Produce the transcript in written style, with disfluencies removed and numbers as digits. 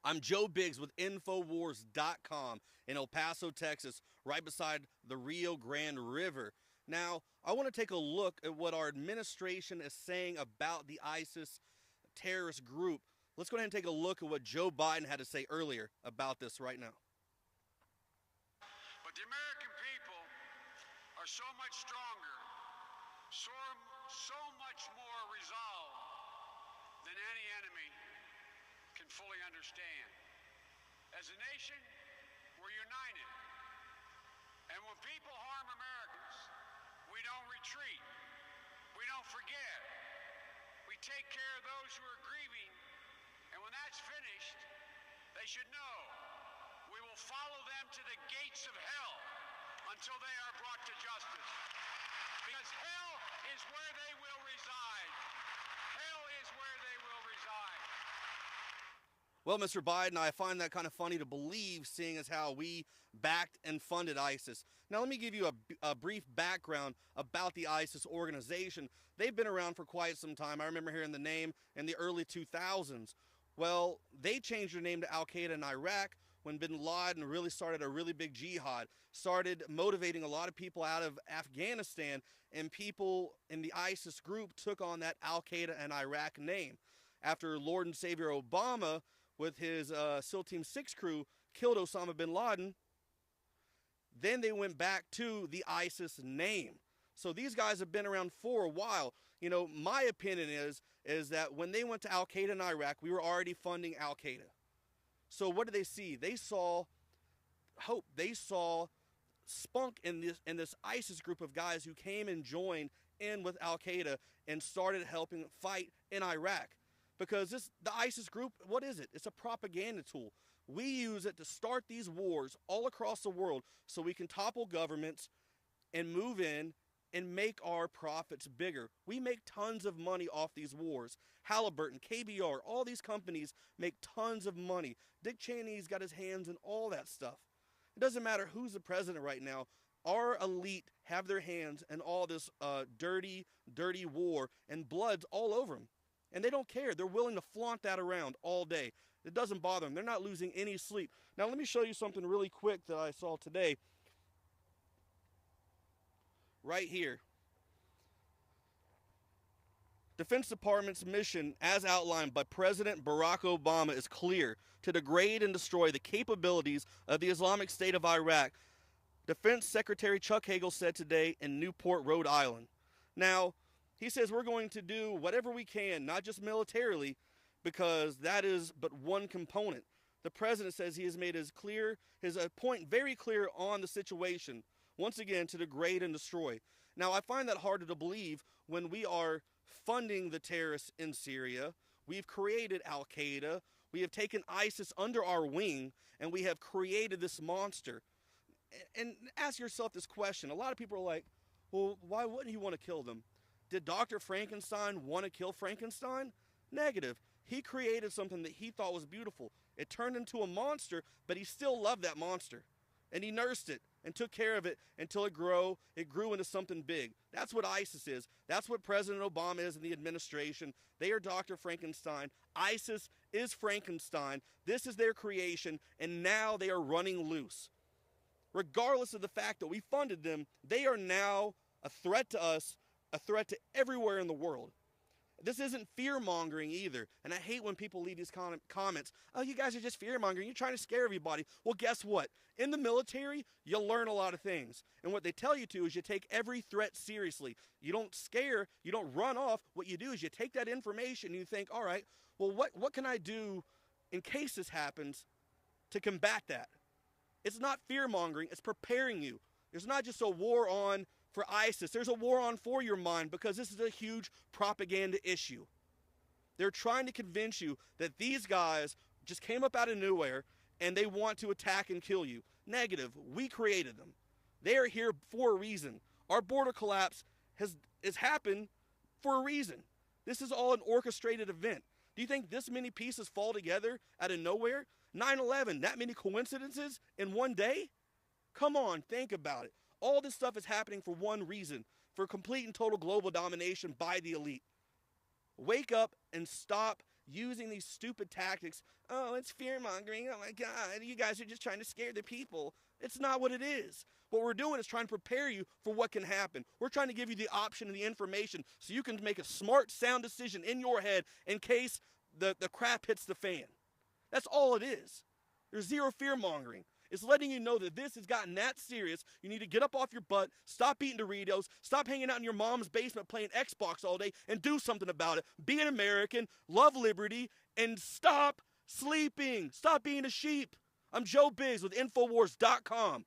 I'm Joe Biggs with Infowars.com in El Paso, Texas, right beside the Rio Grande River. Now, I want to take a look at what our administration is saying about the ISIS terrorist group. Let's go ahead and take a look at what Joe Biden had to say earlier about this right now. But the American people are so much stronger, so, so much more resolved than any enemy can fully understand. As a nation, we're united. And when people harm Americans, we don't retreat. We don't forget. We take care of those who are grieving. And when that's finished, they should know we will follow them to the gates of hell until they are brought to justice. Because hell is where they will reside. Hell is where they will reside. Well, Mr. Biden, I find that kind of funny to believe, seeing as how we backed and funded ISIS. Now, let me give you a brief background about the ISIS organization. They've been around for quite some time. I remember hearing the name in the early 2000s. Well, they changed their name to Al-Qaeda in Iraq when bin Laden really started a really big jihad, started motivating a lot of people out of Afghanistan, and people in the ISIS group took on that Al-Qaeda in Iraq name. After Lord and Savior Obama, with his SEAL Team 6 crew, killed Osama bin Laden, then they went back to the ISIS name. So these guys have been around for a while. You know, my opinion is that when they went to Al-Qaeda in Iraq, we were already funding Al-Qaeda. So what did they see? They saw hope. They saw spunk in this ISIS group of guys who came and joined in with Al-Qaeda and started helping fight in Iraq. Because the ISIS group, what is it? It's a propaganda tool. We use it to start these wars all across the world so we can topple governments and move in and make our profits bigger. We make tons of money off these wars. Halliburton, KBR, all these companies make tons of money. Dick Cheney's got his hands in all that stuff. It doesn't matter who's the president right now. Our elite have their hands in all this dirty, dirty war, and blood's all over them. And they don't care. They're willing to flaunt that around all day. It doesn't bother them. They're not losing any sleep. Now, let me show you something really quick that I saw today. Right here. Defense Department's mission, as outlined by President Barack Obama, is clear: to degrade and destroy the capabilities of the Islamic State of Iraq. Defense Secretary Chuck Hagel said today in Newport, Rhode Island. Now, he says we're going to do whatever we can, not just militarily, because that is but one component. The president says he has made his point very clear on the situation, once again, to degrade and destroy. Now, I find that harder to believe when we are funding the terrorists in Syria. We've created Al-Qaeda. We have taken ISIS under our wing, and we have created this monster. And ask yourself this question. A lot of people are like, well, why wouldn't he want to kill them? Did Dr. Frankenstein want to kill Frankenstein? Negative. He created something that he thought was beautiful. It turned into a monster, but he still loved that monster. And he nursed it and took care of it until it grew into something big. That's what ISIS is. That's what President Obama is in the administration. They are Dr. Frankenstein. ISIS is Frankenstein. This is their creation, and now they are running loose. Regardless of the fact that we funded them, they are now a threat to us, a threat to everywhere in the world. This isn't fear-mongering either. And I hate when people leave these comments, oh, you guys are just fear-mongering. You're trying to scare everybody. Well, guess what? In the military, you'll learn a lot of things. And what they tell you to is you take every threat seriously. You don't scare. You don't run off. What you do is you take that information and you think, all right, well, what can I do in case this happens to combat that? It's not fear-mongering. It's preparing you. There's not just a war on for ISIS. There's a war on for your mind, because this is a huge propaganda issue. They're trying to convince you that these guys just came up out of nowhere and they want to attack and kill you. Negative. We created them. They are here for a reason. Our border collapse has happened for a reason. This is all an orchestrated event. Do you think this many pieces fall together out of nowhere? 9/11, that many coincidences in one day? Come on, think about it. All this stuff is happening for one reason: for complete and total global domination by the elite. Wake up and stop using these stupid tactics. Oh, it's fear-mongering. Oh, my God. You guys are just trying to scare the people. It's not what it is. What we're doing is trying to prepare you for what can happen. We're trying to give you the option and the information so you can make a smart, sound decision in your head in case the crap hits the fan. That's all it is. There's zero fear-mongering. It's letting you know that this has gotten that serious. You need to get up off your butt, stop eating Doritos, stop hanging out in your mom's basement playing Xbox all day, and do something about it. Be an American, love liberty, and stop sleeping. Stop being a sheep. I'm Joe Biggs with Infowars.com.